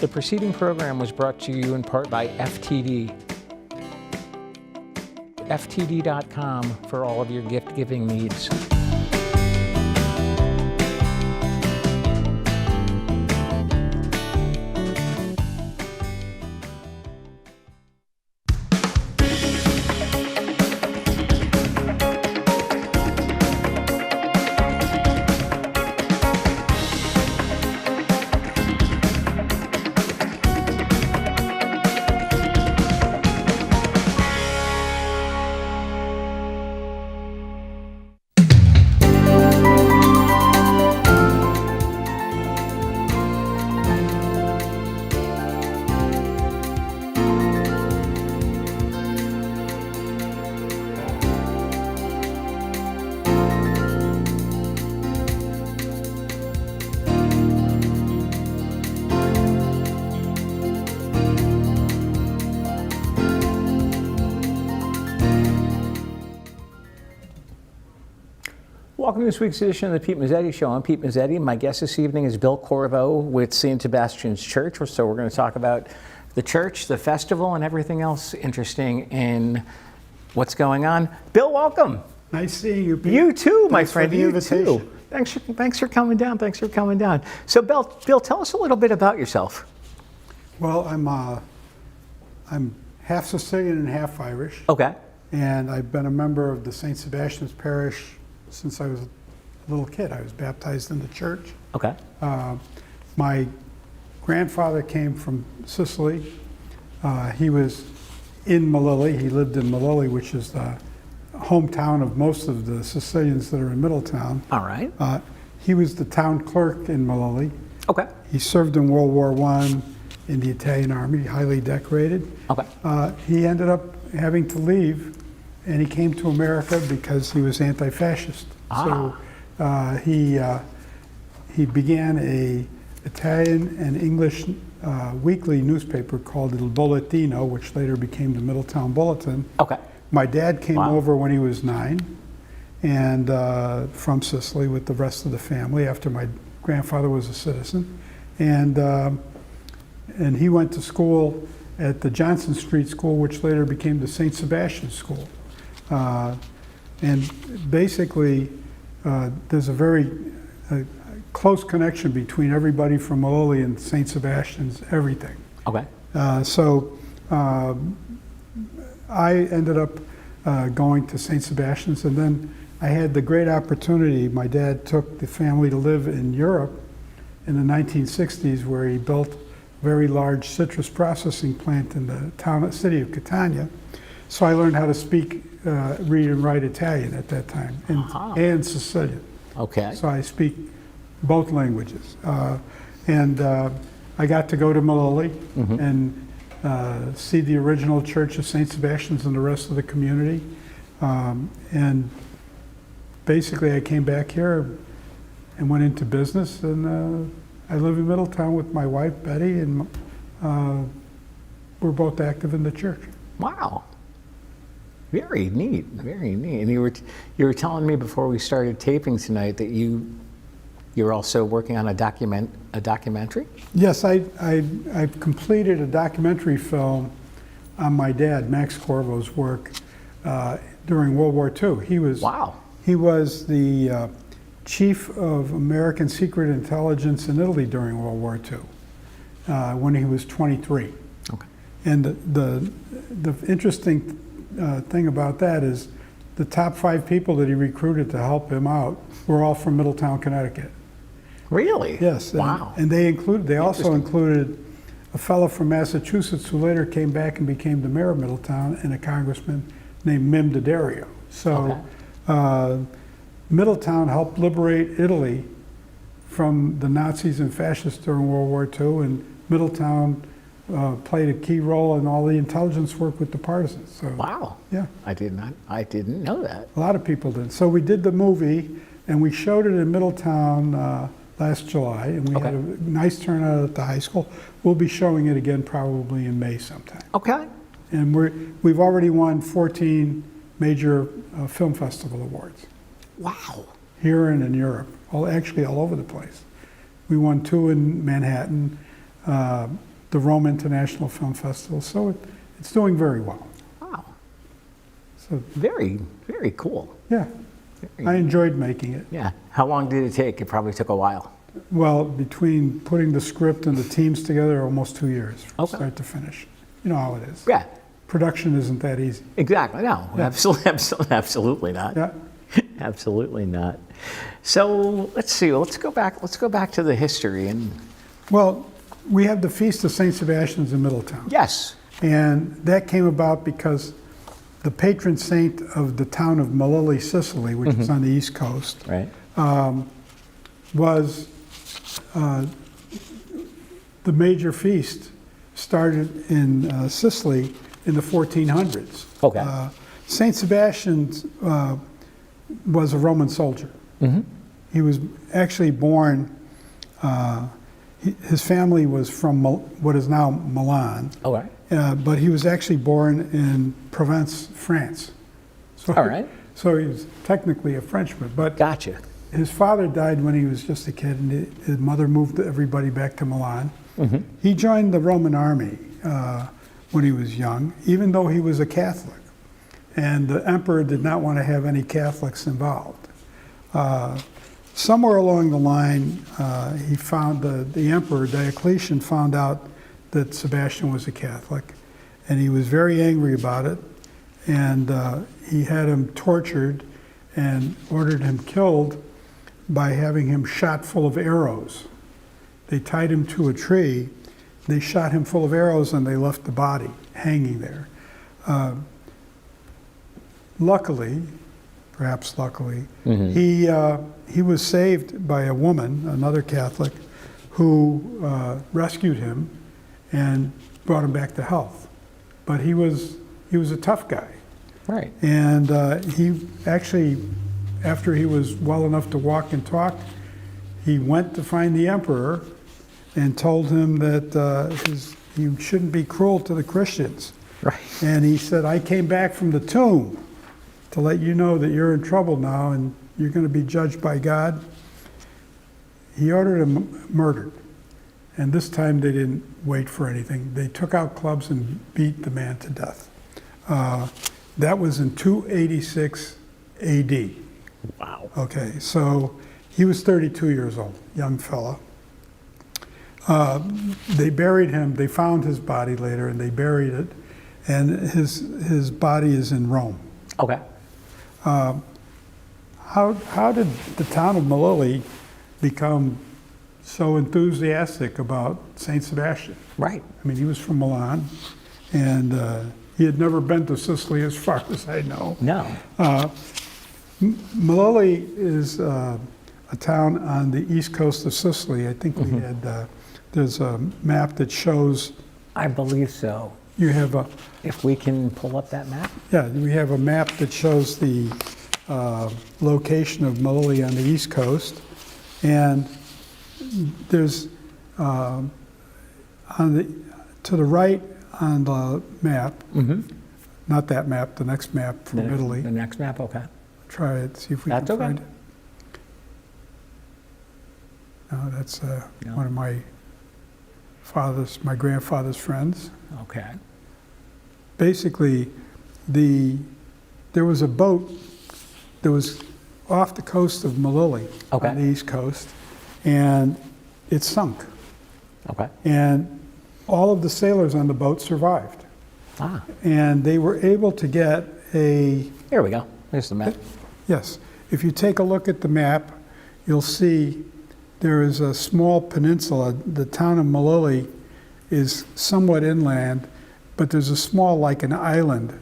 The preceding program was brought to you in part by FTD. FTD.com for all of your gift-giving needs. Welcome to this week's edition of the Pete Mezzetti Show. I'm Pete Mezzetti. My guest this evening is Bill Corvo with St. Sebastian's Church. So we're going to talk about the church, the festival, and everything else interesting in what's going on. Bill, welcome. Nice seeing you, Pete. You too, my Thanks friend. for the invitation. Too. Thanks for coming down. Thanks for coming down. So, Bill, tell us a little bit about yourself. Well, I'm half Sicilian and half Irish. Okay. And I've been a member of the St. Sebastian's Parish since I was a little kid. I was baptized in the church. Okay. My grandfather came from Sicily. He was in Melilli. He lived in Melilli, which is the hometown of most of the Sicilians that are in Middletown. All right. He was the town clerk in Melilli. Okay. He served in World War I in the Italian Army, highly decorated. Okay. He ended up having to leave, and he came to America because he was anti-fascist. Ah. So he began a Italian and English weekly newspaper called Il Bollettino, which later became the Middletown Bulletin. Okay. My dad came Wow. over when he was 9, and from Sicily with the rest of the family after my grandfather was a citizen, and he went to school at the Johnson Street School, which later became the St. Sebastian's School. And basically, there's a very close connection between everybody from Melilli and St. Sebastian's, everything. Okay. So I ended up going to St. Sebastian's, and then I had the great opportunity. My dad took the family to live in Europe in the 1960s, where he built a very large citrus processing plant in the city of Catania. So I learned how to speak, read and write Italian at that time, and Sicilian. Okay. So I speak both languages. And I got to go to Melilli and see the original Church of St. Sebastian's and the rest of the community. And basically I came back here and went into business, and I live in Middletown with my wife, Betty, and we're both active in the church. Wow. Very neat, very neat. And you were telling me before we started taping tonight that you're also working on a documentary? Yes, I've completed a documentary film on my dad, Max Corvo's work during World War II. He was the chief of American secret intelligence in Italy during World War II when he was 23. Okay. And the interesting thing about that is the top 5 people that he recruited to help him out were all from Middletown, Connecticut. Really? Yes. Wow. And they also included a fellow from Massachusetts who later came back and became the mayor of Middletown, and a congressman named Mim D'Addario. So Middletown helped liberate Italy from the Nazis and fascists during World War II, and Middletown played a key role in all the intelligence work with the partisans. So, wow. Yeah. I didn't know that. A lot of people did. So we did the movie, and we showed it in Middletown last July, and we had a nice turnout at the high school. We'll be showing it again probably in May sometime. Okay. And we've already won 14 major film festival awards. Wow. Here and in Europe, actually all over the place. We won 2 in Manhattan. the Rome International Film Festival. So it's doing very well. Wow. So Very, very cool. yeah, I enjoyed making it. Yeah. How long did it take? It probably took a while. Well, between putting the script and the teams together, almost 2 years, from Okay. start to finish. You know how it is. Yeah. Production isn't that easy. Exactly. No. Yeah. Absolutely not. Yeah. Absolutely not. So let's see. Let's go back to the history and Well, we have the Feast of St. Sebastian's in Middletown. yes. And that came about because the patron saint of the town of Melilli, Sicily, which is on the East Coast, Right. was the major feast started in Sicily in the 1400s. Okay. St. Sebastian was a Roman soldier. He was actually born, his family was from what is now Milan, All right. but he was actually born in Provence, France. So, All right. So he was technically a Frenchman, but Gotcha. his father died when he was just a kid, and his mother moved everybody back to Milan. He joined the Roman army when he was young, even though he was a Catholic. And the emperor did not want to have any Catholics involved. Somewhere along the line, he found the emperor, Diocletian, found out that Sebastian was a Catholic, and he was very angry about it. And he had him tortured and ordered him killed by having him shot full of arrows. They tied him to a tree, they shot him full of arrows, and they left the body hanging there. Luckily, perhaps luckily, he was saved by a woman, another Catholic, who rescued him and brought him back to health. But he was a tough guy. Right. And he actually, after he was well enough to walk and talk, he went to find the emperor and told him that he shouldn't be cruel to the Christians. Right. And he said, I came back from the tomb to let you know that you're in trouble now and you're going to be judged by God. He ordered him murdered. And this time they didn't wait for anything. They took out clubs and beat the man to death. That was in 286 AD. Wow. Okay, so he was 32 years old, young fella. They buried him, they found his body later and they buried it, and his body is in Rome. Okay. How did the town of Melilli become so enthusiastic about St. Sebastian? Right. I mean, he was from Milan, and he had never been to Sicily as far as I know. No. Melilli is a town on the east coast of Sicily. I think we had, there's a map that shows, I believe so. you have a, If we can pull up that map. yeah, we have a map that shows the location of Melilli on the east coast. And there's, to the right on the map, not that map, the next map from Italy. The next map, okay. Try it, see if we That's can okay. find it. No, that's one of my grandfather's friends. Okay. Basically, there was a boat that was off the coast of Melilli Okay. on the east coast, and it sunk. Okay. And all of the sailors on the boat survived. Ah, And they were able to get a, here we go. There's the map. yes, if you take a look at the map, you'll see there is a small peninsula. The town of Melilli is somewhat inland, but there's a small, like an island,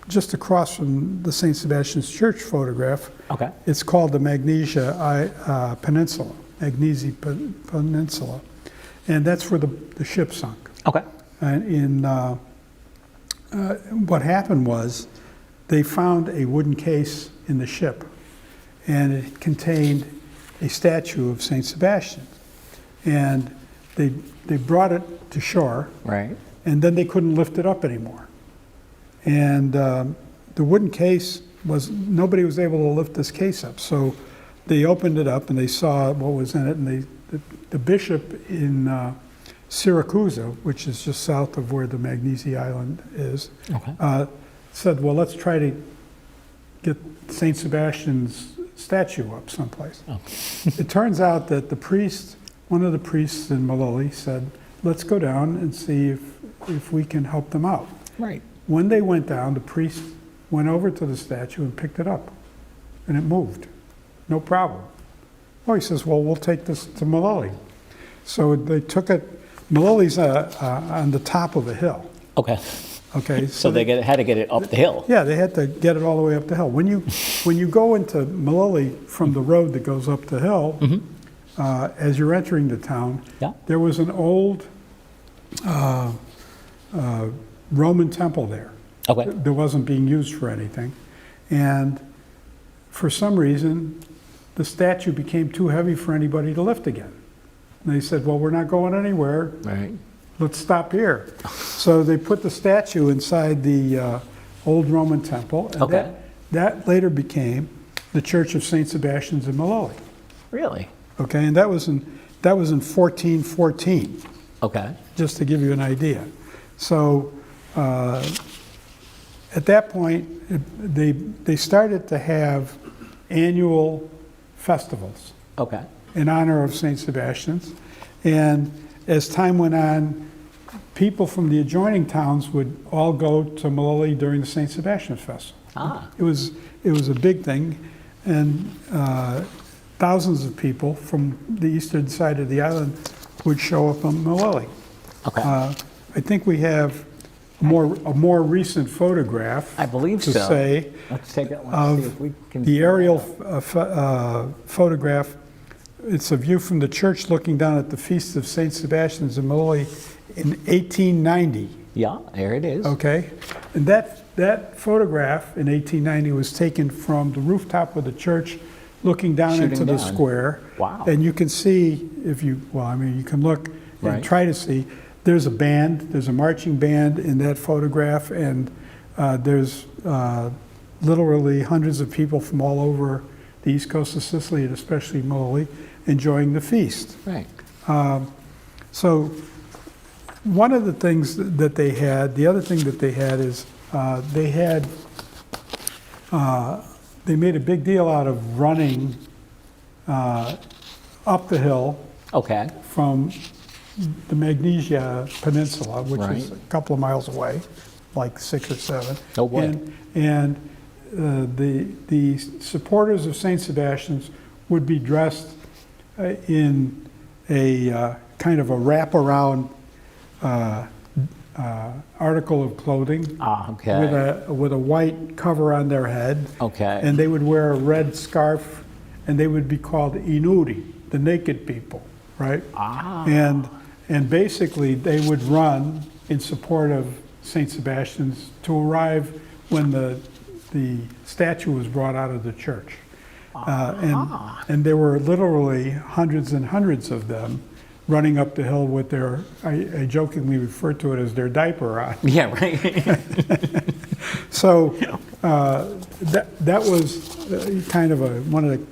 just across from the St. Sebastian's Church photograph. Okay. It's called the Magnesia Peninsula, Peninsula. And that's where the ship sunk. Okay. And what happened was they found a wooden case in the ship, and it contained a statue of St. Sebastian. And they brought it to shore, Right. and then they couldn't lift it up anymore. And the wooden case nobody was able to lift this case up. So they opened it up and they saw what was in it, and the bishop in Syracuse, which is just south of where the Magnesian Island is, Okay. said, well, let's try to get St. Sebastian's statue up someplace. Oh. It turns out that one of the priests in Malili said, let's go down and see if we can help them out. Right. When they went down, the priest went over to the statue and picked it up, and it moved. No problem. Well, he says, well, we'll take this to Malili. So they took it. Malili's on the top of a hill. Okay. Okay. So they had to get it up the hill. Yeah, they had to get it all the way up the hill. When you go into Malili from the road that goes up the hill, as you're entering the town, Yeah. there was an old Roman temple there. Okay. That wasn't being used for anything. And for some reason, the statue became too heavy for anybody to lift again. And they said, well, we're not going anywhere. Right. Let's stop here. So they put the statue inside the old Roman temple. And Okay. that later became the Church of St. Sebastian's in Malili. Really? Okay, and that was in 1414, Okay. just to give you an idea. So at that point, they started to have annual festivals Okay. in honor of St. Sebastian's. And as time went on, people from the adjoining towns would all go to Malili during the St. Sebastian's Festival. Ah. It was a big thing, and thousands of people from the eastern side of the island would show up on Malili. Okay. I think we have a more recent photograph. I believe to so. say Let's take that one and see of if we can. the aerial photograph. It's a view from the church looking down at the Feast of St. Sebastian's in Malili in 1890. Yeah, there it is. Okay, and that photograph in 1890 was taken from the rooftop of the church, looking down Shooting into the down. square. Wow. And you can see, you can look Right. and try to see. There's a band, there's a marching band in that photograph, and there's literally hundreds of people from all over the east coast of Sicily, and especially Malili, enjoying the feast. Right. So one of the things that they had, the other thing that they had is they made a big deal out of running up the hill Okay. from the Magnesia Peninsula, which is a Right. couple of miles away, like 6 or 7. Oh, boy. And the supporters of St. Sebastian's would be dressed in a kind of a wraparound article of clothing Ah, okay. with a white cover on their head. Okay. And they would wear a red scarf, and they would be called inuri, the naked people, right? Ah. And basically, they would run in support of St. Sebastian's to arrive when the statue was brought out of the church. And there were literally hundreds and hundreds of them running up the hill with their, I jokingly refer to it as their diaper on. Yeah, right. So that was kind of one of the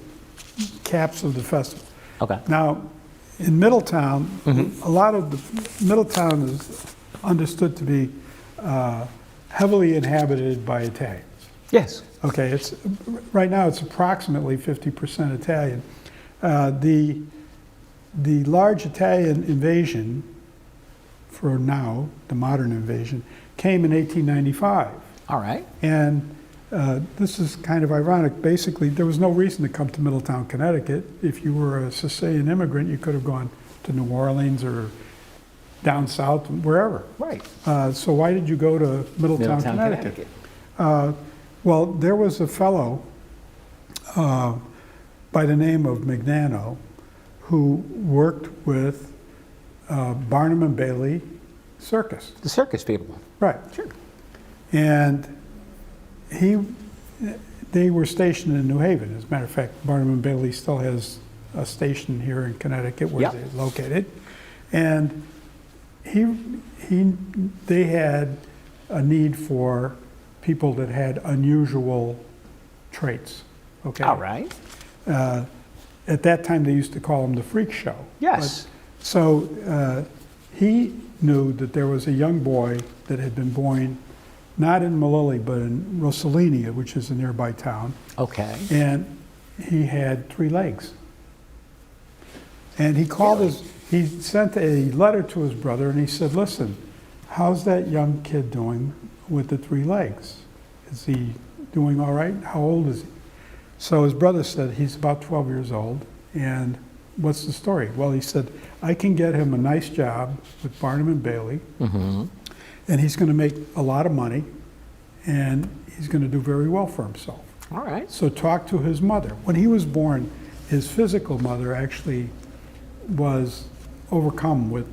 caps of the festival. Okay. Now, in Middletown, a lot of Middletown is understood to be heavily inhabited by Italians. Yes. Okay, right now it's approximately 50% Italian. The large Italian invasion, for now, the modern invasion, came in 1895. All right. And this is kind of ironic. Basically, there was no reason to come to Middletown, Connecticut. If you were a Sicilian immigrant, you could have gone to New Orleans or down south, wherever. Right. So why did you go to Middletown, Connecticut? Well, there was a fellow by the name of Magnano who worked with Barnum and Bailey Circus. The circus people. Right. Sure. And they were stationed in New Haven. As a matter of fact, Barnum and Bailey still has a station here in Connecticut where Yep. they're located. And they had a need for people that had unusual traits. Okay. All right. At that time, they used to call them the freak show. Yes. So he knew that there was a young boy that had been born not in Malili, but in Rossellini, which is a nearby town. Okay. And he had 3 legs. And he called he sent a letter to his brother and he said, listen, how's that young kid doing with the 3 legs? Is he doing all right? How old is he? So his brother said, he's about 12 years old. And what's the story? Well, he said, I can get him a nice job with Barnum and Bailey. Mm-hmm. And he's going to make a lot of money. And he's going to do very well for himself. All right. So talk to his mother. When he was born, his physical mother actually was overcome with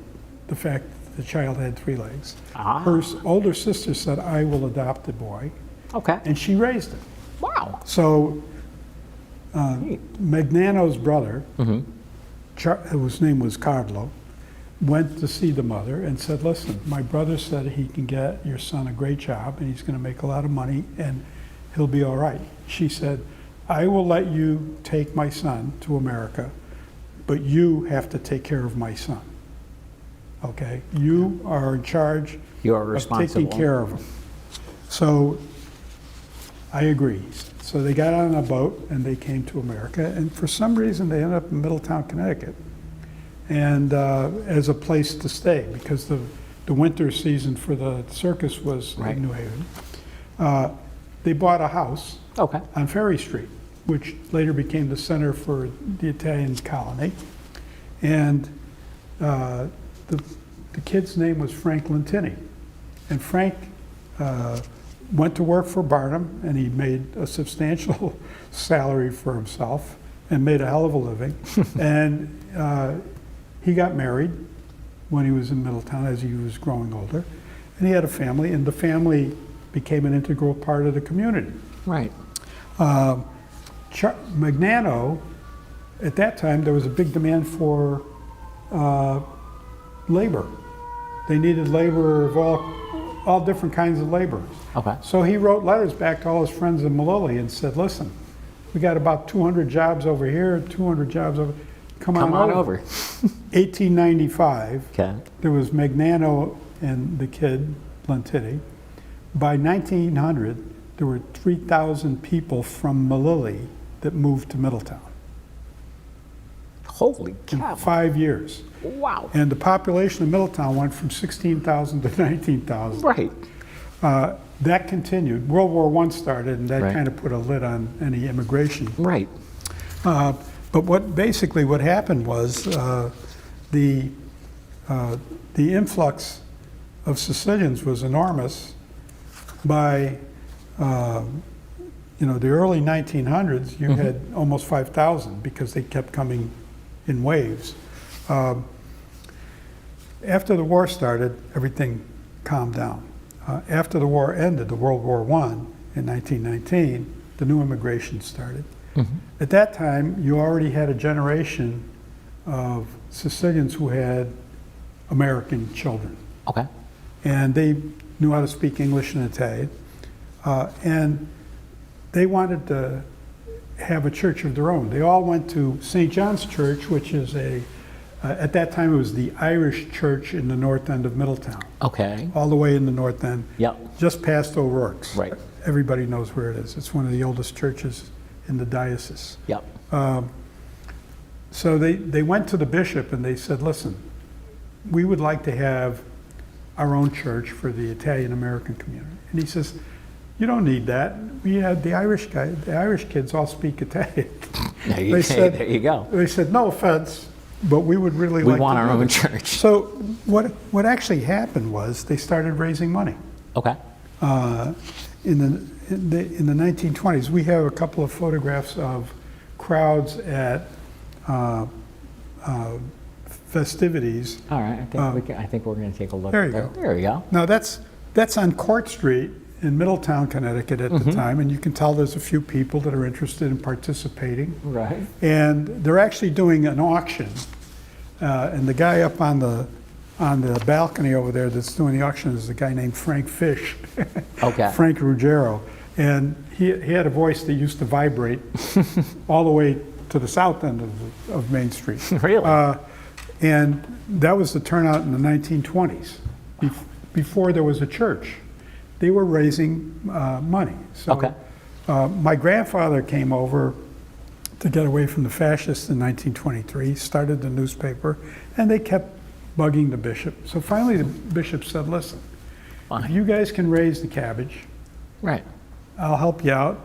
the fact that the child had 3 legs. Ah. Her older sister said, I will adopt the boy. Okay. And she raised him. Wow. So Magnano's brother, whose name was Carlo, went to see the mother and said, listen, my brother said he can get your son a great job and he's going to make a lot of money and he'll be all right. She said, I will let you take my son to America, but you have to take care of my son. Okay? You are in charge You are of responsible. taking care of him. So I agree. So they got on a boat and they came to America, and for some reason they ended up in Middletown, Connecticut, and as a place to stay because the winter season for the circus was Right. in New Haven. They bought a house Okay. on Ferry Street, which later became the center for the Italian colony, and the kid's name was Frank Lentini, and Frank went to work for Barnum, and he made a substantial salary for himself and made a hell of a living. And he got married when he was in Middletown as he was growing older. And he had a family, and the family became an integral part of the community. Right. Magnano, at that time, there was a big demand for labor. They needed labor of all different kinds of laborers. Okay. So he wrote letters back to all his friends in Malili and said, listen, we got about 200 jobs over here, 200 jobs over, come on over. 1895, Okay. there was Magnano and the kid, Lentini. By 1900, there were 3,000 people from Malili that moved to Middletown Holy in cow. 5 years. Wow. And the population of Middletown went from 16,000 to 19,000. Right. That continued. World War I started, and that Right. kind of put a lid on any immigration. Right. But what happened was the influx of Sicilians was enormous. By the early 1900s, you had almost 5,000 because they kept coming in waves. After the war started, everything calmed down. After the war ended, the World War I, in 1919, the new immigration started. At that time, you already had a generation of Sicilians who had American children. Okay. And they knew how to speak English and Italian. And they wanted to have a church of their own. They all went to St. John's Church, which is at that time it was the Irish church in the north end of Middletown. Okay. All the way in the north end. Yep. Just past O'Rourke's. Right. Everybody knows where it is. It's one of the oldest churches in the diocese. Yep. So they went to the bishop and they said, listen, we would like to have our own church for the Italian-American community. And he says, you don't need that. We had the Irish kids all speak Italian. There you go. They said, no offense, but we would really We like want to our do own this." church. So what actually happened was they started raising money. Okay. In the 1920s, we have a couple of photographs of crowds at festivities. All right. I think we're going to take a look. There you go. There you go. Now that's on Court Street in Middletown, Connecticut at the time, and you can tell there's a few people that are interested in participating. Right. And they're actually doing an auction, and the guy up on the balcony over there that's doing the auction is a guy named Frank Fish. Okay. Frank Ruggiero. And he had a voice that used to vibrate all the way to the south end of Main Street. Really? And that was the turnout in the 1920s, before there was a church. They were raising money. So Okay. my grandfather came over to get away from the fascists in 1923, started the newspaper, and they kept bugging the bishop. So finally the bishop said, listen, if you guys can raise the cabbage, Right. I'll help you out,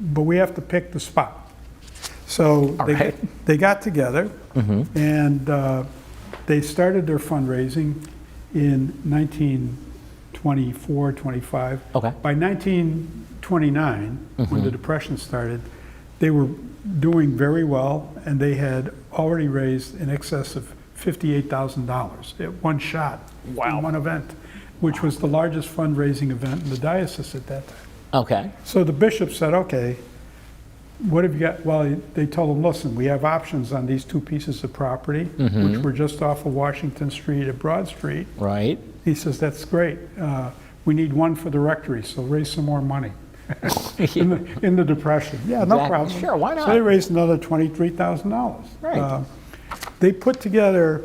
but we have to pick the spot. So they got together, and they started their fundraising in 1924, 25. Okay. By 1929, when the Depression started, they were doing very well, and they had already raised in excess of $58,000 at one shot in one event, which was the largest fundraising event in the diocese at that time. Okay. So the bishop said, okay, what have you got? Well, they told him, listen, we have options on these two pieces of property, which were just off of Washington Street at Broad Street. Right. He says, that's great. We need one for the rectory, so raise some more money. in the Depression. Yeah, no problem. Sure, why not? So they raised another $23,000. Right. They put together,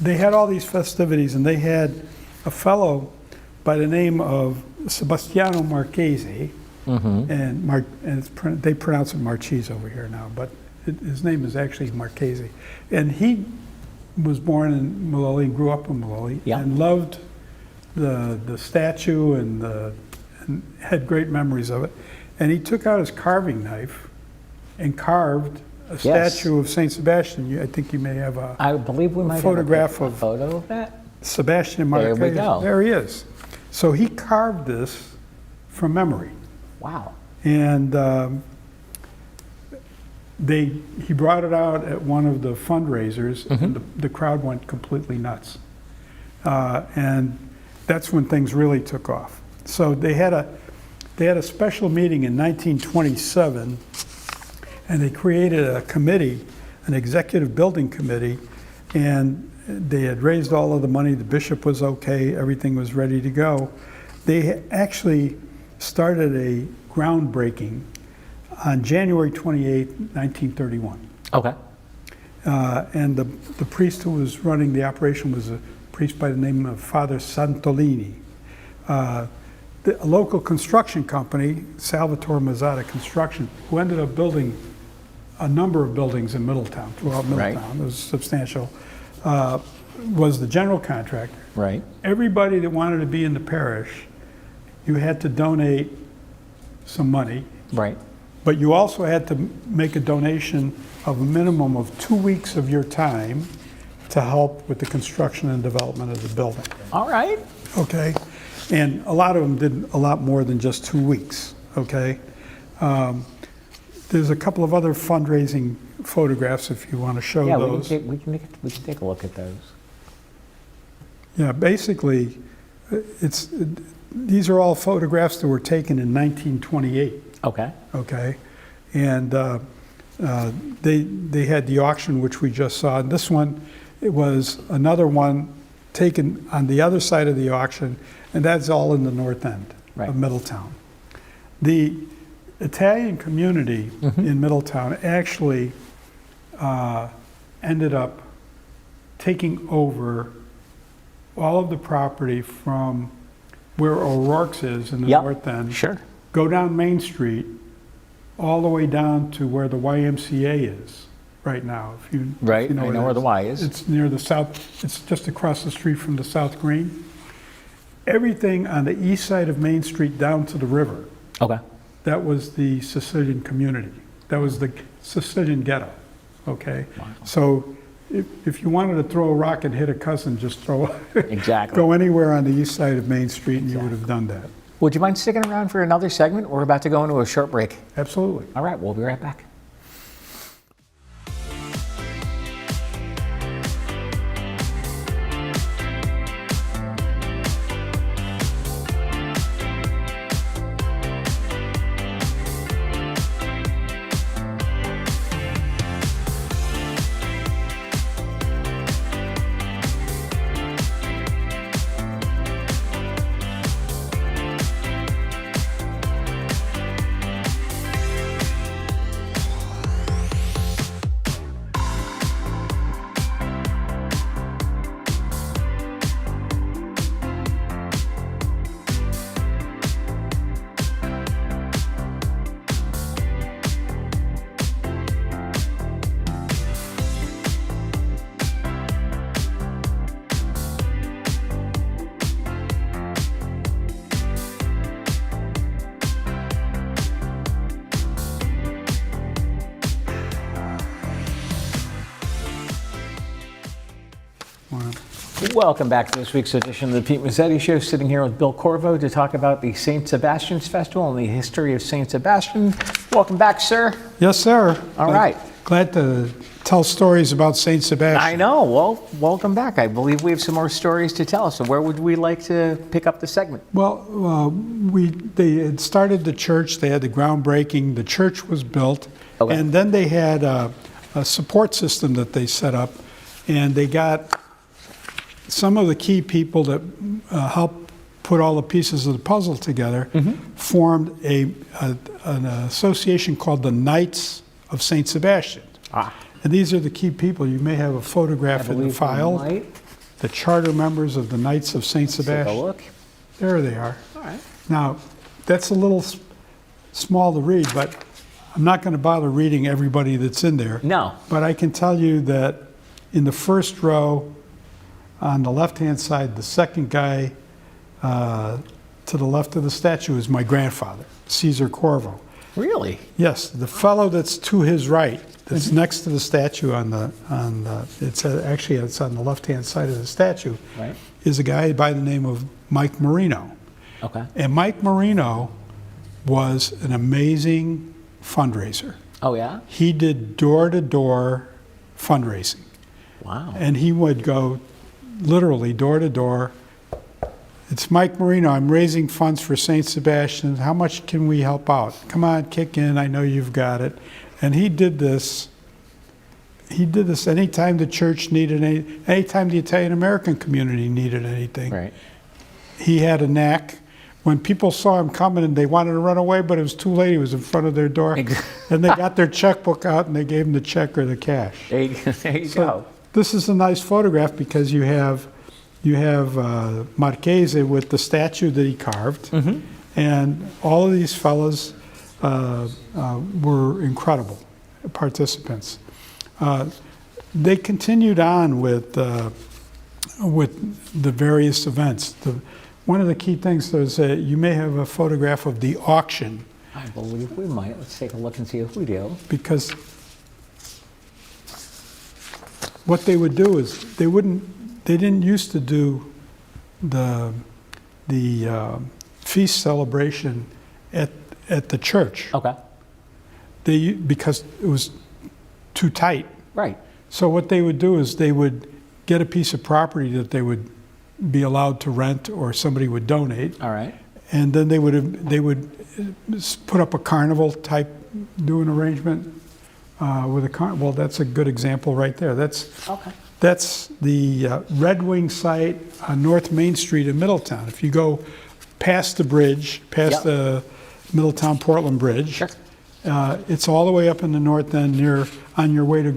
they had all these festivities, and they had a fellow by the name of Sebastiano Marchese, and they pronounce it Marchese over here now, but his name is actually Marchese. And he was born in Maloli and grew up in Maloli, and loved the statue and had great memories of it. And he took out his carving knife and carved a statue of Saint Sebastian. I think you may have I believe we might photograph have a of photo of that. Sebastian Marquez. There we go. There he is. So he carved this from memory. Wow. And he brought it out at one of the fundraisers, and the crowd went completely nuts. And that's when things really took off. So they had a special meeting in 1927, and they created a committee, an executive building committee, and they had raised all of the money. The bishop was okay. Everything was ready to go. They actually started a groundbreaking on January 28, 1931. Okay. And the priest who was running the operation was a priest by the name of Father Santolini. A local construction company, Salvatore Mezzetti Construction, who ended up building a number of buildings in Middletown, throughout Middletown, it was substantial, was the general contractor. Right. Everybody that wanted to be in the parish, you had to donate some money. Right. But you also had to make a donation of a minimum of 2 weeks of your time to help with the construction and development of the building. All right. Okay. And a lot of them did a lot more than just 2 weeks. Okay. There's a couple of other fundraising photographs if you want to show those. Yeah, we can take a look at those. Yeah, basically, these are all photographs that were taken in 1928. Okay. Okay, and they had the auction which we just saw. And this one, it was another one taken on the other side of the auction, and that's all in the north end of Middletown. The Italian community in Middletown actually ended up taking over all of the property from where O'Rourke's is in the north end. Sure. Go down Main Street, all the way down to where the YMCA is right now. If you Right, you know I know where the Y is. It's near the south, it's just across the street from the South Green. Everything on the east side of Main Street down to the river. Okay. That was the Sicilian community. That was the Sicilian ghetto, okay? Wow. So if you wanted to throw a rock and hit a cousin, just throw Exactly. go anywhere on the east side of Main Street and you would have done that. Would you mind sticking around for another segment? We're about to go into a short break. Absolutely. All right, we'll be right back. Wanna- Welcome back to this week's edition of the Pete Mezzetti Show. Sitting here with Bill Corvo to talk about the St. Sebastian's Festival and the history of St. Sebastian. Welcome back, sir. Yes, sir. All right. Glad to tell stories about St. Sebastian. I know. Well, welcome back. I believe we have some more stories to tell. So where would we like to pick up the segment? Well, they had started the church. They had the groundbreaking. The church was built. Okay. And then they had a support system that they set up. And they got some of the key people that helped put all the pieces of the puzzle together, formed an association called the Knights of St. Sebastian. And these are the key people. You may have a photograph in the file. The charter members of the Knights of St. Sebastian. Take a look. There they are. All right. Now, that's a little small to read, but I'm not going to bother reading everybody that's in there. No. But I can tell you that in the first row, on the left-hand side, the second guy to the left of the statue is my grandfather, Caesar Corvo. Really? Yes, the fellow that's to his right, that's next to the statue it's on the left-hand side of the statue, Right. is a guy by the name of Mike Marino. Okay. And Mike Marino was an amazing fundraiser. Oh, yeah? He did door-to-door fundraising. Wow. And he would go literally door to door. It's Mike Marino. I'm raising funds for St. Sebastian. How much can we help out? Come on, kick in. I know you've got it. And he did this. He did this anytime the church needed anytime the Italian American community needed anything. Right. He had a knack. When people saw him coming and they wanted to run away, but it was too late, he was in front of their door. And they got their checkbook out and they gave him the check or the cash. There you go. This is a nice photograph because you have Marchese with the statue that he carved, and all of these fellas were incredible participants. They continued on with the various events. One of the key things is that you may have a photograph of the auction. I believe we might. Let's take a look and see if we do. Because what they would do is they didn't used to do the feast celebration at the church. Okay. Because it was too tight. Right. So what they would do is they would get a piece of property that they would be allowed to rent or somebody would donate. All right. And then they would put up a carnival type, do an arrangement with a carnival. Well, that's a good example right there. That's the Red Wing site on North Main Street in Middletown. If you go past the bridge, past the Middletown-Portland Bridge, Sure. It's all the way up in the north end on your way to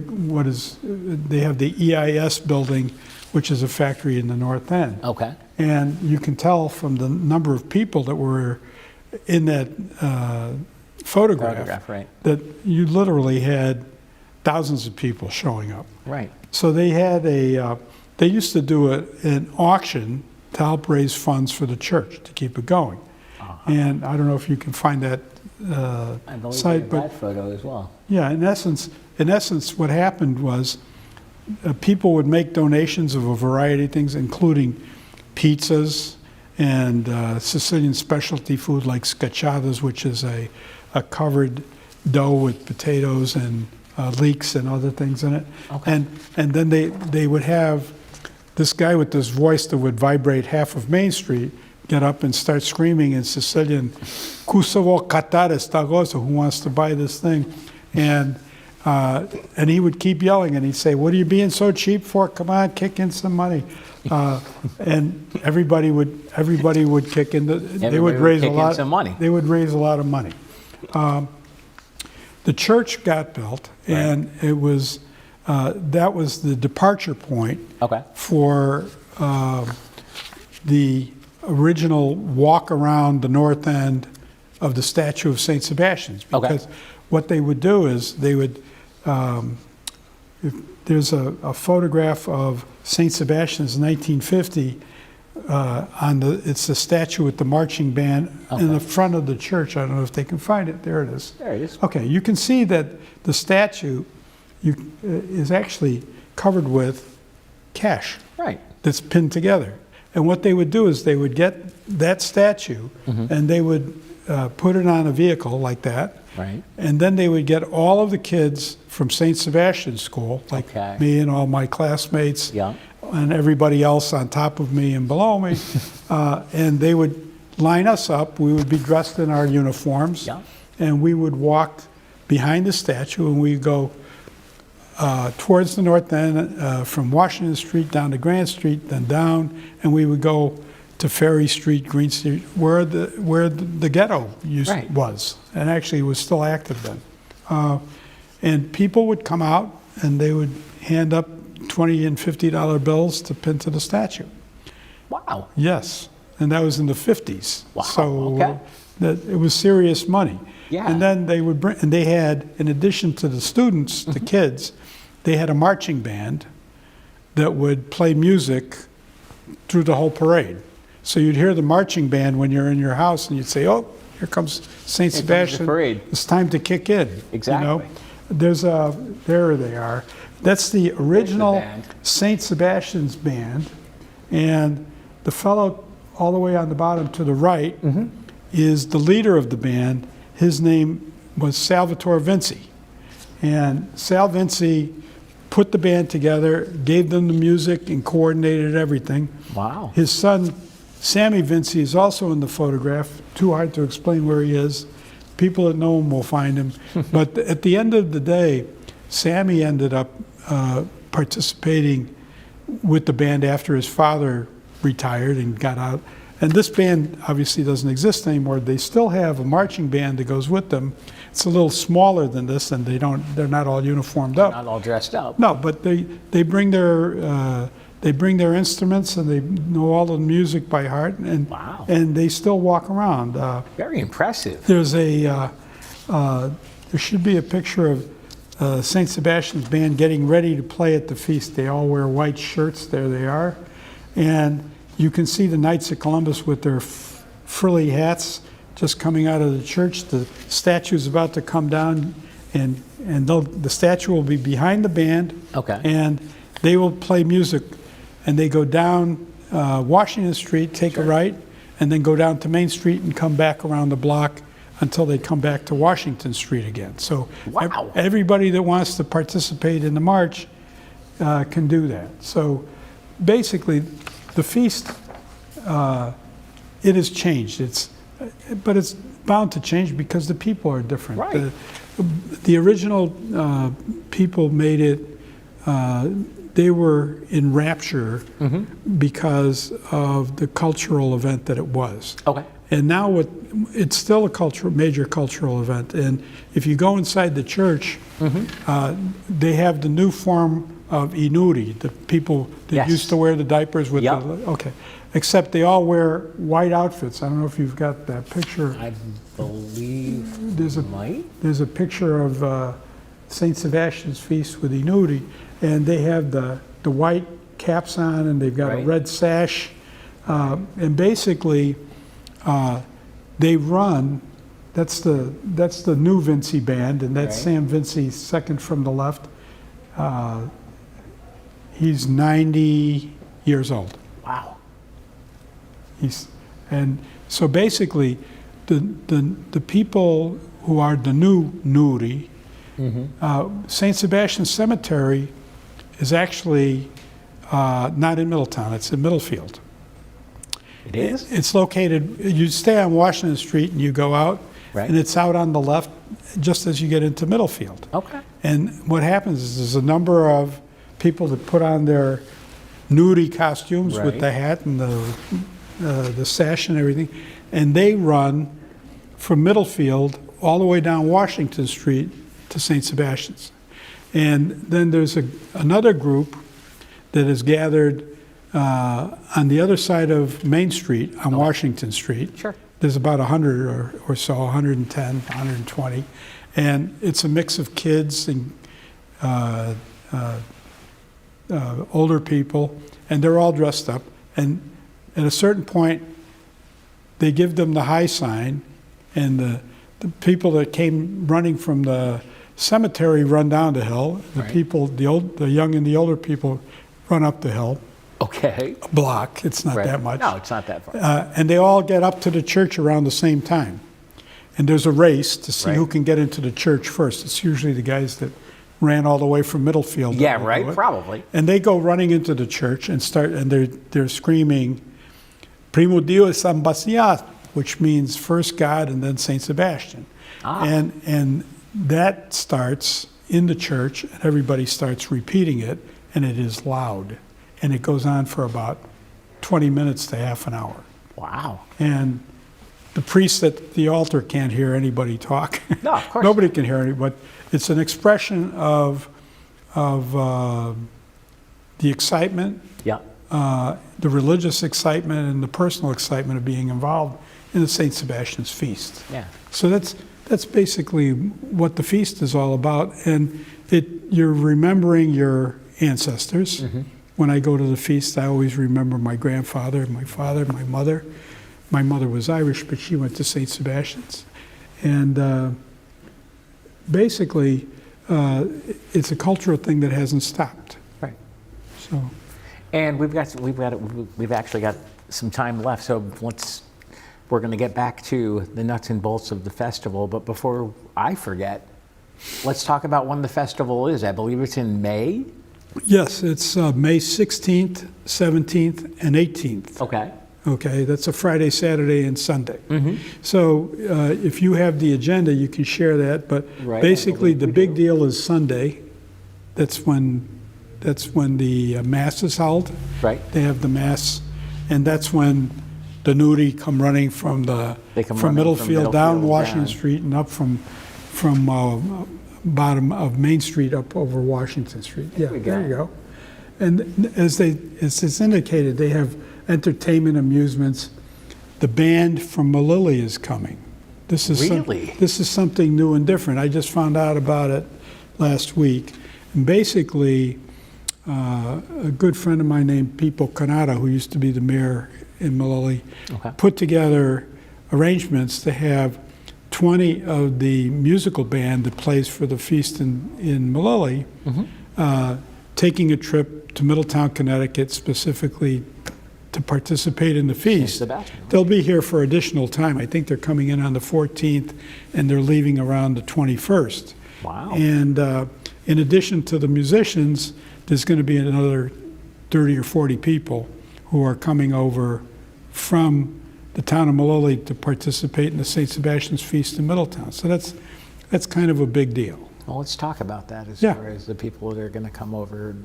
they have the EIS building, which is a factory in the north end. Okay. And you can tell from the number of people that were in that photograph Right. that you literally had thousands of people showing up. Right. So they had they used to do an auction to help raise funds for the church to keep it going. And I don't know if you can find that I believe site, we but have that photo as well. yeah, in essence, what happened was people would make donations of a variety of things, including pizzas and Sicilian specialty food like scacciatas, which is a covered dough with potatoes and leeks and other things in it. Okay. And then they would have this guy with this voice that would vibrate half of Main Street get up and start screaming in Sicilian, "Cosa vuol cattare sta cosa?" Who wants to buy this thing? And he would keep yelling, and he'd say, "What are you being so cheap for? Come on, kick in some money." And everybody would kick in. They would raise a lot. Some money. They would raise a lot of money. The church got built, and it was that was the departure point for the original walk around the north end of the statue of St. Sebastian's. Because what they would do is they would, there's a photograph of St. Sebastian's 1950 it's the statue with the marching band in the front of the church. I don't know if they can find it. There it is. There it is. Okay, you can see that the statue is actually covered with cash Right. that's pinned together. And what they would do is they would get that statue and they would put it on a vehicle like that. Right. And then they would get all of the kids from St. Sebastian's School, like Okay. me and all my classmates, Yeah. and everybody else on top of me and below me, and they would line us up. We would be dressed in our uniforms, Yeah. and we would walk behind the statue, and we'd go towards the north end, from Washington Street down to Grand Street, then down, and we would go to Ferry Street, Green Street, where the ghetto Right. was, and actually was still active then. And people would come out, and they would hand up $20 and $50 bills to pin to the statue. Wow. Yes, and that was in the 50s. Wow, So okay. that it was serious money. Yeah. And then they would bring, and they had, in addition to the students, the kids, they had a marching band that would play music through the whole parade. So you'd hear the marching band when you're in your house, and you'd say, "Oh, here comes St. Here comes the Sebastian. parade." It's time to kick in." Exactly. You know? There they are. That's the original band. St. Sebastian's band, and the fellow all the way on the bottom to the right is the leader of the band. His name was Salvatore Vinci, and Sal Vinci put the band together, gave them the music, and coordinated everything. Wow. His son, Sammy Vinci, is also in the photograph. Too hard to explain where he is. People that know him will find him. But at the end of the day, Sammy ended up participating with the band after his father retired and got out. And this band obviously doesn't exist anymore. They still have a marching band that goes with them. It's a little smaller than this, and they're not all uniformed up. Not all dressed up. No, but they bring their instruments, and they know all the music by heart, and Wow. and they still walk around. Very impressive. There's there should be a picture of St. Sebastian's band getting ready to play at the feast. They all wear white shirts. There they are, and you can see the Knights of Columbus with their frilly hats just coming out of the church. The statue's about to come down, and the statue will be behind the band. Okay. And they will play music, and they go down Washington Street, take a right, and then go down to Main Street and come back around the block until they come back to Washington Street again. So Wow. everybody that wants to participate in the march can do that. So basically, the feast, it has changed. But it's bound to change because the people are different. Right. The original people made it, they were in rapture because of the cultural event that it was. Okay. And now it's still a major cultural event. And if you go inside the church, they have the new form of inuri, the people that Yes. used to wear the diapers with Yep. okay. Except they all wear white outfits. I don't know if you've got that picture. I believe There's a might. There's a picture of St. Sebastian's feast with inuri, and they have the white caps on, and they've got a Right. red sash, and basically they run. That's the new Vinci band, and that's Right. Sam Vinci, second from the left. He's 90 years old. Wow. And so basically, the people who are the new Nuri, St. Sebastian Cemetery is actually not in Middletown, it's in Middlefield. It is? It's located, you stay on Washington Street and you go out, Right. and it's out on the left just as you get into Middlefield. Okay. And what happens is there's a number of people that put on their nudie costumes with Right. the hat and the sash and everything, and they run from Middlefield all the way down Washington Street to St. Sebastian's. And then there's another group that is gathered on the other side of Main Street on Washington Street. Sure. There's about 100 or so, 110, 120. And it's a mix of kids and older people, and they're all dressed up. And at a certain point, they give them the high sign, and the people that came running from the cemetery run down the hill. The Right. people, the young and the older people run up the hill, Okay. a block. It's not Right. that much. No, it's not that far. And they all get up to the church around the same time. And there's a race to see Right. who can get into the church first. It's usually the guys that ran all the way from Middlefield. that Yeah, will right, do it. probably. And they go running into the church and they're screaming, Primo Dio e Sebastain, which means first God and then Saint Sebastian. Ah. And that starts in the church, and everybody starts repeating it, and it is loud. And it goes on for about 20 minutes to half an hour. Wow. And the priest at the altar can't hear anybody talk. No, of course Nobody can hear anybody. But it's an expression of the excitement, Yeah. the religious excitement, and the personal excitement of being involved in the St. Sebastian's feast. Yeah. So that's basically what the feast is all about. And you're remembering your ancestors. Mm-hmm. When I go to the feast, I always remember my grandfather, my father, my mother. My mother was Irish, but she went to St. Sebastian's. And basically, it's a cultural thing that hasn't stopped. Right. So, And we've actually got some time left, so we're going to get back to the nuts and bolts of the festival. But before I forget, let's talk about when the festival is. I believe it's in May. yes, it's May 16th, 17th, and 18th. Okay. Okay, that's a Friday, Saturday, and Sunday. Mm-hmm. So if you have the agenda, you can share that. But Right, I basically, believe the we big do. deal is Sunday. That's when the mass is held. Right. They have the mass, and that's when the nudie come running from They come running from Middlefield down Middlefield Washington down. Street and up from bottom of Main Street up over Washington Street. Yeah, we go. there you go. And as it's indicated, they have entertainment, amusements. The band from Malili is coming. This is Really? this is something new and different. I just found out about it last week. And basically, a good friend of mine named Pipo Canada, who used to be the mayor in Malili, Okay. put together arrangements to have 20 of the musical band that plays for the feast in Malili taking a trip to Middletown, Connecticut, specifically to participate in the feast. Sebastian. They'll be here for additional time. I think they're coming in on the 14th, and they're leaving around the 21st. Wow. And in addition to the musicians, there's going to be another 30 or 40 people who are coming over from the town of Malili to participate in the St. Sebastian's Feast in Middletown. So that's kind of a big deal. Well, let's talk about that as Yeah. far as the people that are going to come over and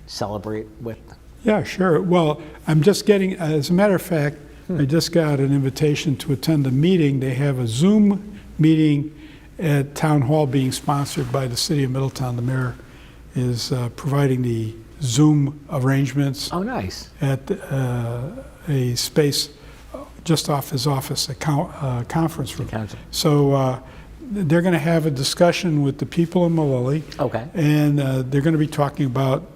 celebrate with. Yeah, sure. Well, I'm just getting, as a matter of fact, I just got an invitation to attend a meeting. They have a Zoom meeting at Town Hall being sponsored by the City of Middletown. The mayor is providing the Zoom arrangements Oh, nice. at a space just off his office, a conference room. Council. So they're going to have a discussion with the people in Malili. Okay. And they're going to be talking about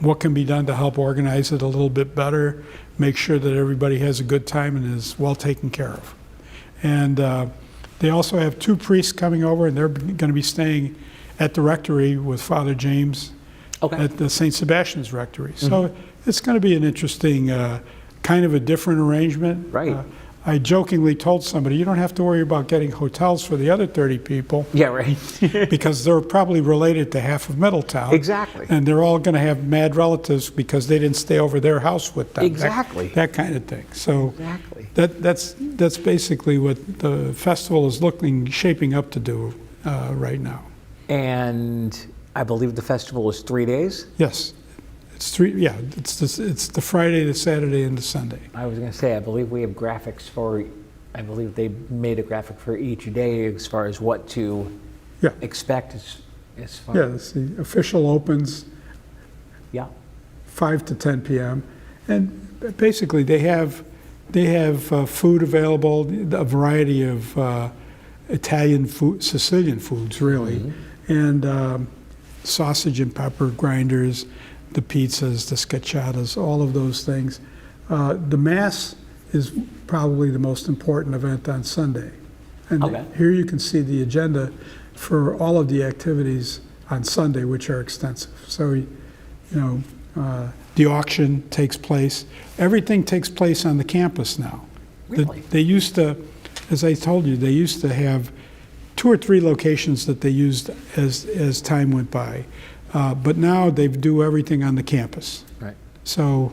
what can be done to help organize it a little bit better, make sure that everybody has a good time and is well taken care of. And they also have two priests coming over, and they're going to be staying at the rectory with Father James Okay. at the St. Sebastian's Rectory. So it's going to be an interesting, kind of a different arrangement. Right. I jokingly told somebody, you don't have to worry about getting hotels for the other 30 people Yeah, right. because they're probably related to half of Middletown. Exactly. And they're all going to have mad relatives because they didn't stay over their house with them. Exactly. That kind of thing. So Exactly. that's basically what the festival is shaping up to do right now. And I believe the festival is 3 days. Yes. It's it's the Friday, the Saturday, and the Sunday. I was going to say, I believe we have graphics for, I believe they made a graphic for each day as far as what to Yeah. expect as far Yeah, the official opens Yeah. 5 to 10 p.m. And basically, they have food available, a variety of Italian food, Sicilian foods, really, and sausage and pepper grinders, the pizzas, the scacciatas, all of those things. The Mass is probably the most important event on Sunday. And Okay. here you can see the agenda for all of the activities on Sunday, which are extensive. So, The auction takes place. Everything takes place on the campus now. Really? They used to, as I told you, they used to have 2 or 3 locations that they used as time went by. But now they do everything on the campus. Right. So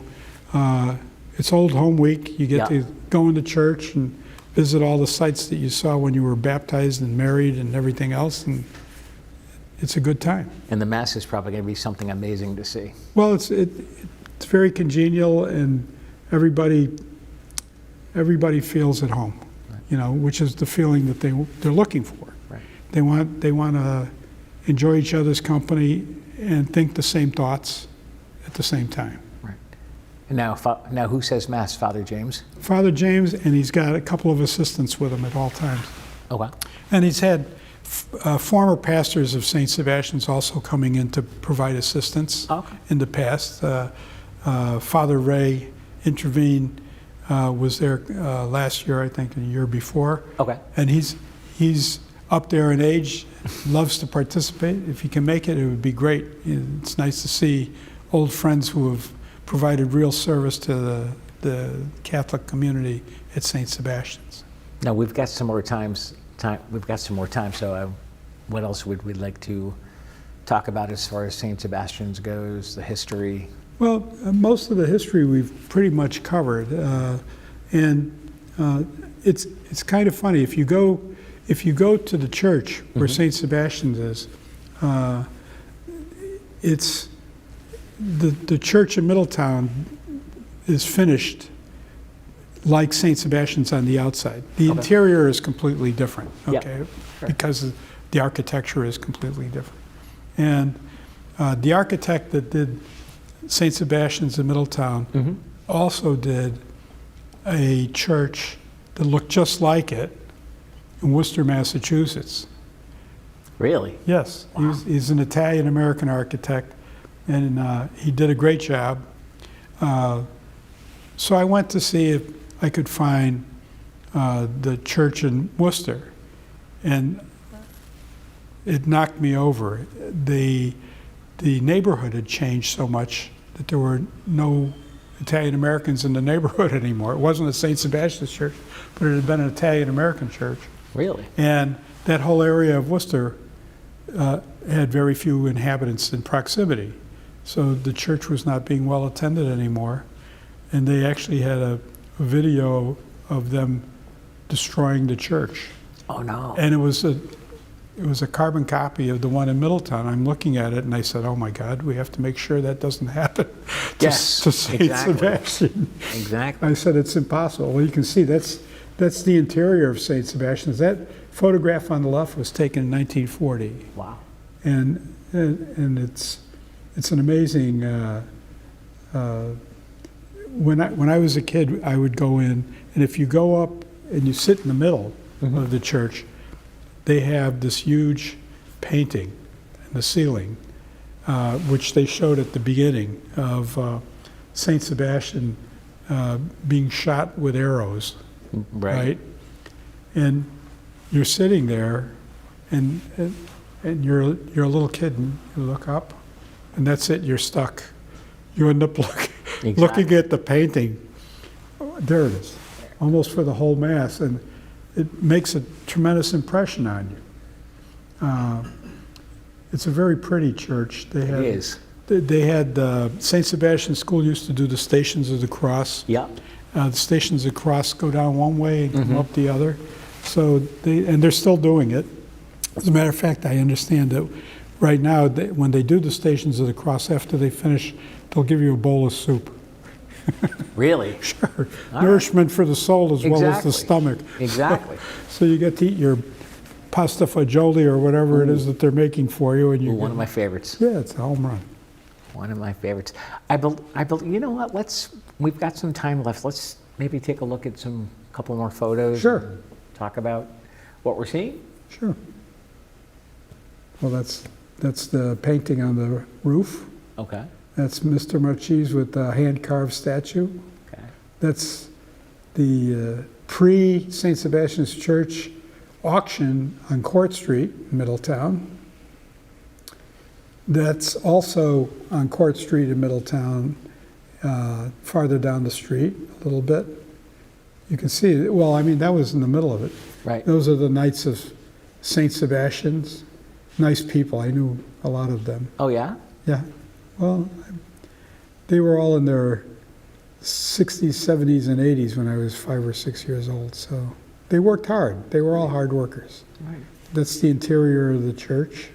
it's Old Home Week. You get to go into church and visit all the sites that you saw when you were baptized and married and everything else, and it's a good time. And the Mass is probably going to be something amazing to see. Well, it's very congenial, and everybody feels at home, which is the feeling that they're looking for. Right. They want to enjoy each other's company and think the same thoughts at the same time. Right. And now who says Mass? Father James? Father James, and he's got a couple of assistants with him at all times. Oh, wow. And he's had former pastors of St. Sebastian's also coming in to provide assistance in the past. Father Ray intervened, was there last year, I think, and the year before. Okay. And he's up there in age, loves to participate. If he can make it, it would be great. It's nice to see old friends who have provided real service to the Catholic community at St. Sebastian's. Now we've got some more time. We've got some more time. So, what else would we like to talk about as far as St. Sebastian's goes? The history. Well, most of the history we've pretty much covered, and it's kind of funny if you go to the church where St. Sebastian's is. It's the church in Middletown is finished like St. Sebastian's on the outside. The interior is completely different, okay, because the architecture is completely different. And the architect that did St. Sebastian's in Middletown also did a church that looked just like it in Worcester, Massachusetts. Really? Yes. Wow. He's an Italian-American architect, and he did a great job. So I went to see if I could find the church in Worcester, and it knocked me over. The neighborhood had changed so much that there were no Italian Americans in the neighborhood anymore. It wasn't a St. Sebastian's church, but it had been an Italian American church. Really? And that whole area of Worcester had very few inhabitants in proximity. So the church was not being well attended anymore. And they actually had a video of them destroying the church. Oh, no. And it was a carbon copy of the one in Middletown. I'm looking at it and I said, oh my God, we have to make sure that doesn't happen to St. Sebastian. Exactly. I said, it's impossible. Well, you can see that's the interior of St. Sebastian's. That photograph on the left was taken in 1940. Wow. And it's an amazing, when I was a kid, I would go in, and if you go up and you sit in the middle of the church, they have this huge painting in the ceiling, which they showed at the beginning of St. Sebastian being shot with arrows, right? And you're sitting there, and you're a little kid, and you look up, and that's it, you're stuck. You end up looking at the painting. Oh, there it is, almost for the whole Mass, and it makes a tremendous impression on you. It's a very pretty church. It is. They had St. Sebastian School used to do the Stations of the Cross. Yeah. The Stations of the Cross go down one way and come up the other. So they're still doing it. As a matter of fact, I understand that right now, when they do the Stations of the Cross, after they finish, they'll give you a bowl of soup. Really? Sure. Nourishment for the soul as well as the stomach. Exactly. So you get to eat your pasta fagioli or whatever it is that they're making for you. And one of my favorites. Yeah, it's a home run. One of my favorites. You know what? We've got some time left. Let's maybe take a look at couple more photos. Sure. And talk about what we're seeing. Sure. Well, that's the painting on the roof. Okay. That's Mr. Marchese with the hand-carved statue. Okay. That's the pre-St. Sebastian's Church auction on Court Street, Middletown. That's also on Court Street in Middletown, farther down the street a little bit. You can see it. Well, I mean, that was in the middle of it. Right. Those are the Knights of St. Sebastian's. Nice people. I knew a lot of them. Oh, yeah? Yeah. Well, they were all in their 60s, 70s, and 80s when I was 5 or 6 years old. So they worked hard. They were all hard workers. Right. That's the interior of the church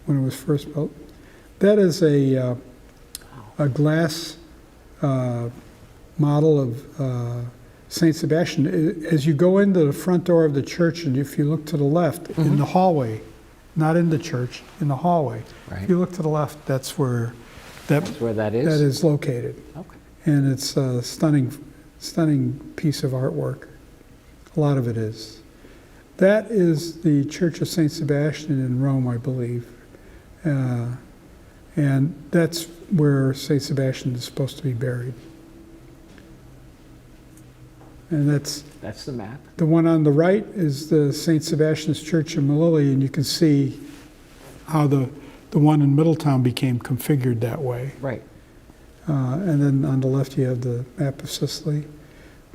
when it was first built. That is a glass model of St. Sebastian. As you go into the front door of the church, and if you look to the left, in the hallway, not in the church, in the hallway, Right. if you look to the left, that's where That's where that is? that is located. Okay. And it's a stunning piece of artwork. A lot of it is. That is the Church of St. Sebastian in Rome, I believe. And that's where St. Sebastian is supposed to be buried. And that's That's the map. the one on the right is the St. Sebastian's Church in Melilli, and you can see how the one in Middletown became configured that way. Right. And then on the left, you have the map of Sicily.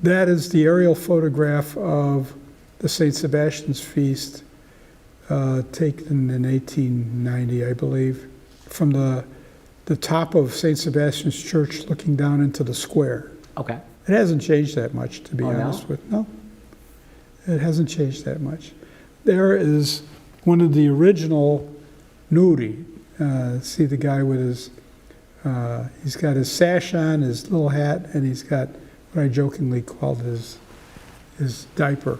That is the aerial photograph of the St. Sebastian's feast taken in 1890, I believe, from the top of St. Sebastian's Church looking down into the square. Okay. It hasn't changed that much, to be Oh, no? honest with you. No, it hasn't changed that much. There is one of the original nudi. See the guy with his, he's got his sash on, his little hat, and he's got what I jokingly called his diaper.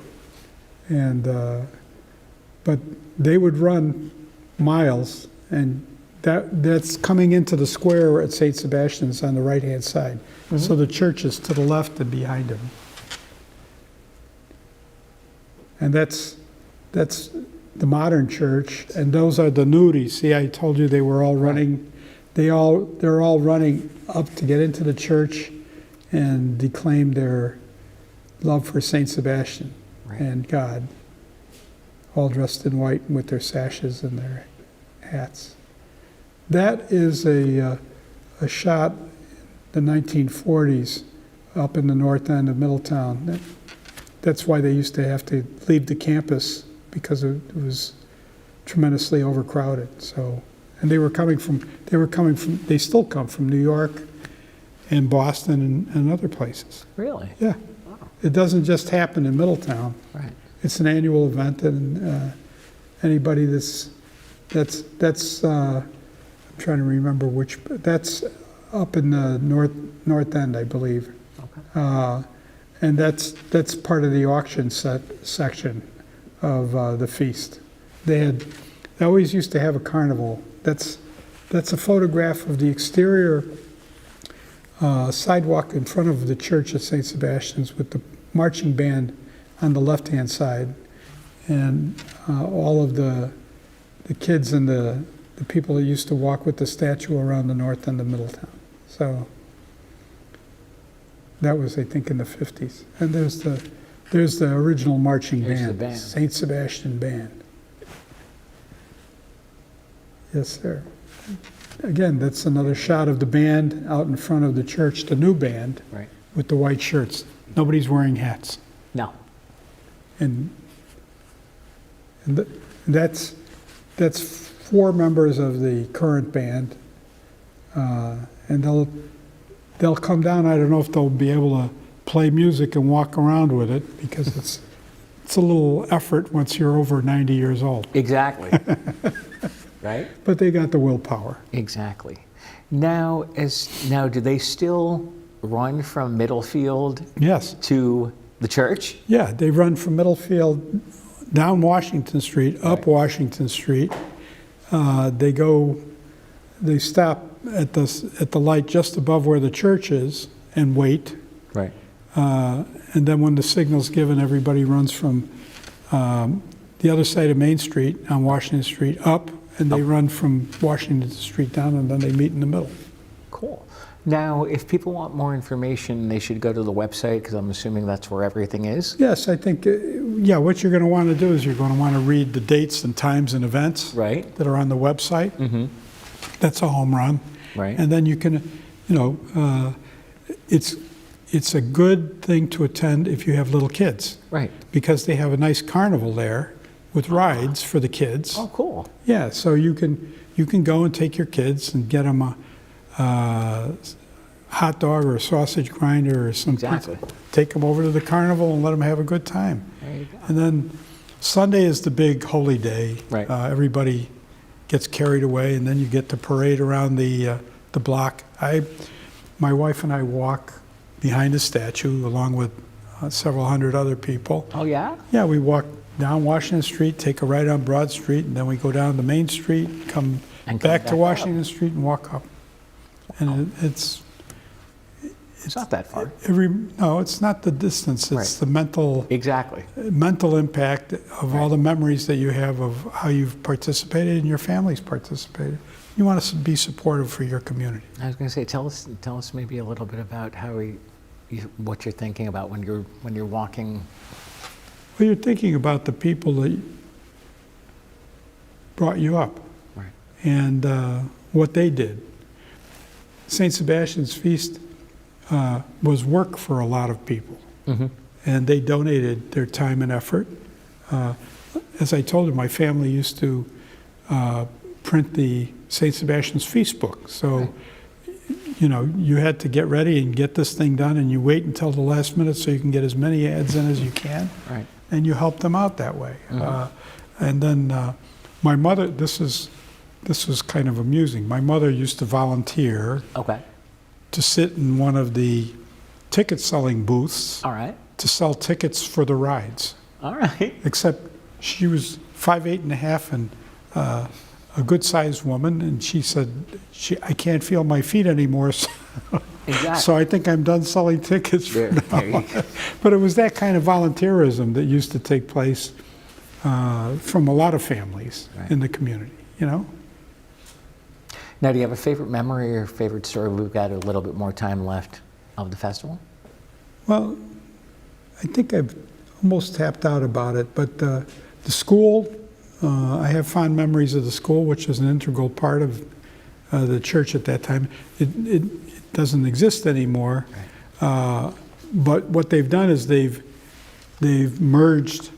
And, but they would run miles, and that's coming into the square at St. Sebastian's on the right-hand side. So the church is to the left and behind him. And that's the modern church, and those are the nudi. See, I told you they were all running, they're all running up to get into the church and declaim their love for St. Sebastian and God, all dressed in white with their sashes and their hats. That is a shot in the 1940s up in the north end of Middletown. That's why they used to have to leave the campus, because it was tremendously overcrowded. So, and they still come from New York and Boston and other places. Really? Yeah. Wow. It doesn't just happen in Middletown. Right. It's an annual event, and anybody I'm trying to remember which, but that's up in the north end, I believe. Okay. And that's part of the auction section of the feast. They always used to have a carnival. That's a photograph of the exterior sidewalk in front of the church of St. Sebastian's with the marching band on the left-hand side, and all of the kids and the people that used to walk with the statue around the north end of Middletown. So that was, I think, in the 50s. And there's the original marching Here's the band, band. St. Sebastian Band. Yes, sir. Again, that's another shot of the band out in front of the church, the new band, Right. with the white shirts. Nobody's wearing hats. No. And that's 4 members of the current band, and they'll come down. I don't know if they'll be able to play music and walk around with it, because it's a little effort once you're over 90 years old. Exactly. Right? But they got the willpower. Exactly. Now, do they still run from Middlefield Yes. to the church? Yeah, they run from Middlefield down Washington Street, up Right. Washington Street. They stop at the light just above where the church is and wait. Right. And then when the signal's given, everybody runs from the other side of Main Street on Washington Street up, and they run from Washington Street down, and then they meet in the middle. Cool. Now, if people want more information, they should go to the website, because I'm assuming that's where everything is. Yes, I think, yeah, what you're going to want to do is you're going to want to read the dates and times and events Right. that are on the website. That's a home run. Right. And then you can, it's a good thing to attend if you have little kids, Right. because they have a nice carnival there with rides for the kids. Oh, cool. Yeah, so you can go and take your kids and get them a hot dog or a sausage grinder or some Exactly. take them over to the carnival and let them have a good time. There you go. And then Sunday is the big holy day. Right. Everybody gets carried away, and then you get to parade around the block. My wife and I walk behind the statue along with several hundred other people. Oh, yeah? Yeah, we walk down Washington Street, take a right on Broad Street, and then we go down the Main Street, come And come back back to up. Washington Street and walk up. And it's not that far. no, it's not the distance, it's Right. the Exactly. mental impact of all the memories that you have of how you've participated and your family's participated. You want to be supportive for your community. I was going to say, tell us maybe a little bit about what you're thinking about when you're walking. Well, you're thinking about the people that brought you up Right. and what they did. St. Sebastian's Feast was work for a lot of people, and they donated their time and effort. As I told you, my family used to print the St. Sebastian's Feast book. So, you had to get ready and get this thing done, and you wait until the last minute so you can get as many ads in as you can, Right. and you help them out that way. And then my mother, this was kind of amusing. My mother used to volunteer Okay. to sit in one of the ticket selling booths All right. to sell tickets for the rides. All right. Except she was 5'8.5" and a good-sized woman, and she said, I can't feel my feet anymore, so, Exactly. so I think I'm done selling tickets for There now. you go. But it was that kind of volunteerism that used to take place from a lot of families Right. in the community, Now, do you have a favorite memory or favorite story? We've got a little bit more time left of the festival. Well, I think I've almost tapped out about it, but the school, I have fond memories of the school, which was an integral part of the church at that time. It doesn't exist anymore, but what they've done is they've merged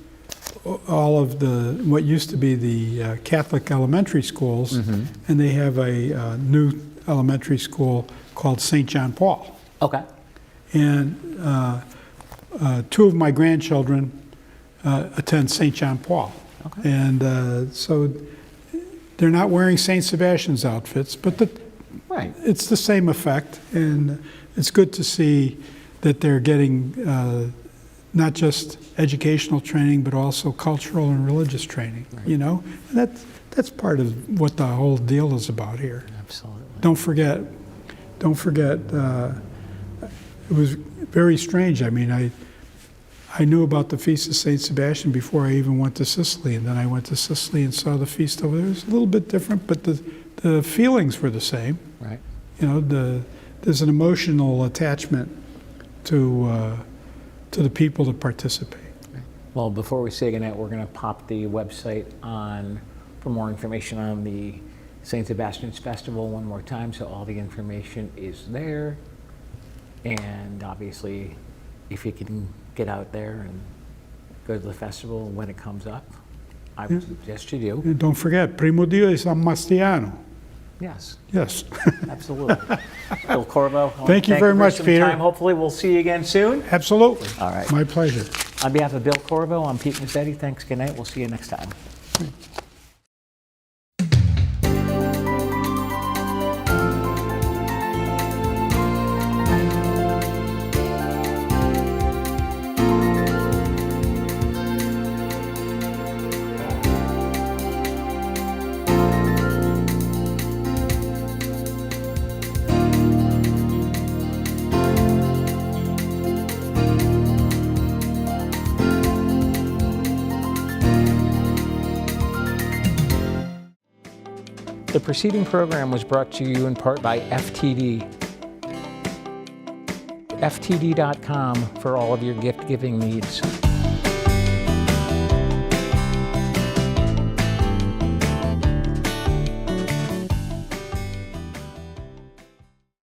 all of what used to be the Catholic elementary schools, and they have a new elementary school called St. John Paul. Okay. And two of my grandchildren attend St. John Paul. Okay. And so they're not wearing St. Sebastian's outfits, but Right. it's the same effect. And it's good to see that they're getting not just educational training, but also cultural and religious training, And that's part of what the whole deal is about here. Absolutely. Don't forget, it was very strange. I mean, I knew about the Feast of St. Sebastian before I even went to Sicily, and then I went to Sicily and saw the feast over there. It was a little bit different, but the feelings were the same. Right. There's an emotional attachment to the people that participate. Well, before we say goodnight, we're going to pop the website on for more information on the St. Sebastian's Festival one more time, so all the information is there. And obviously, if you can get out there and go to the festival when it comes up, I would suggest you do. And don't forget, Primo Dio di San Mastiano. Yes, Yes. absolutely. Bill Corvo, Thank you very for much, some Peter. time. Hopefully, we'll see you again soon. Absolutely. All right. My pleasure. On behalf of Bill Corvo, I'm Pete Mezzetti. Thanks. Good night. We'll see you next time. The preceding program was brought to you in part by FTD. ftd.com for all of your gift-giving needs.